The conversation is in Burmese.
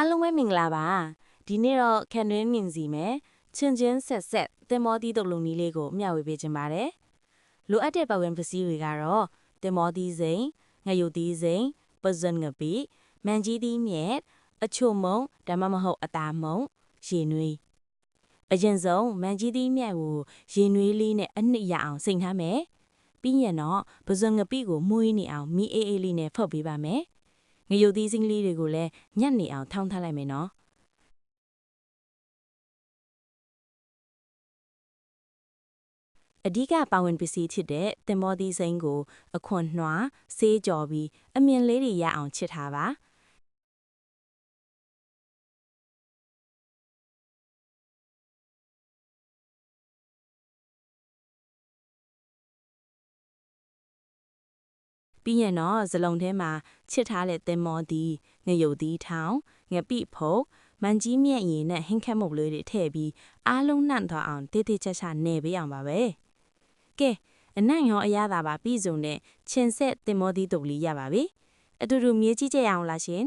အားလုံးပဲမင်္ဂလာပါဒီနေ့တော့ခံတွင်းမြင်စီမယ်ချင်းဆက်တင်မောသီးတုပ်လုံးကြီးလေးကိုမျှဝေပေးခြင်းပါတယ်လိုအပ်တဲ့ပတ်ဝန်းပစ္စည်းတွေကတော့တင်မောသီးစိမ်ငရုတ်သီးစိမ်ပဇွန်ငပိမန်ကြီးသီးမြက်အချို့မုံဒါမှမဟုတ်အသားမုံရေနွေးအရင်ဆုံးမန်ကြီးသီးမြက်ကိုရေနွေးလေးနဲ့အနှစ်ရအောင်စိမ်ထားမယ်ပြီးရင်တော့ပဇွန်ငပိကိုမွေးနေအောင်မီးအေးအေးလေးနဲ့ဖုတ်ပေးပါမယ်ငရုတ်သီးစင်းလေးတွေကိုလည်းညက်နေအောင်ထောင်းထားလိုက်မယ်နော်အဓိကပါဝင်ပစ္စည်းဖြစ်တဲ့တင်မောသီးစိမ်းကိုအခွန်နှွားဆေးကြော်ပြီးအမြင်လေးတွေရအောင်ချစ်ထားပါပြီးရင်တော့ဇလုံးထဲမှာချစ်ထားတဲ့တင်မောသီးငရုတ်သီးထောင်ငပိဖုတ်မန်ကြီးမြက်ရည်နဲ့ဟင်းခက်မုတ်လေးတွေထည့်ပြီးအားလုံးနှံ့သွားအောင်တေးသေးချာချာနေပေးအောင်ပါပဲကဲအနံ့ရောအရသာပါပြီးစုံနဲ့ချင်းဆက်တင်မောသီးတုပ်လေးရပါပြီအတူတူမြေးကြည့်ကြရအောင်လားရှင်